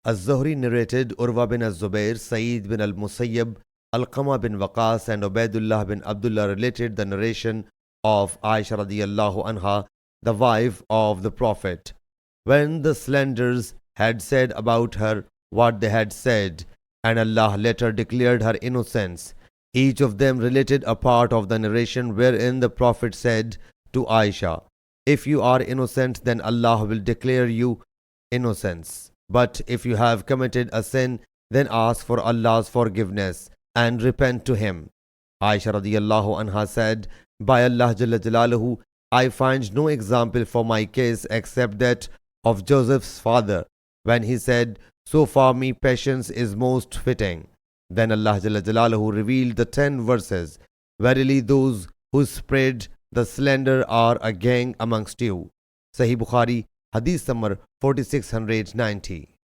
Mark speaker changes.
Speaker 1: Az-Zuhri narrated Urwa bin Az-Zubair, Sa'id bin al-Musayyib, Alqama bin Waqas and Ubaidullah bin Abdullah related the narration of Aisha radiyallahu anha, the wife of the Prophet. When the slanderers had said about her what they had said, and Allah later declared her innocence, each of them related a part of the narration wherein the Prophet said to Aisha, "If you are innocent, then Allah will declare you innocence. But if you have committed a sin, then ask for Allah's forgiveness and repent to Him." Aisha radiyallahu anha said, "By Allah Jalla Jalaluhu, I find no example for my case except that of Joseph's father, when he said, 'So for me patience is most fitting.'" Then Allah Jalla Jalaluhu revealed the 10 verses, "Verily those who spread the slander are a gang amongst you." Sahih Bukhari, Hadith number 4690.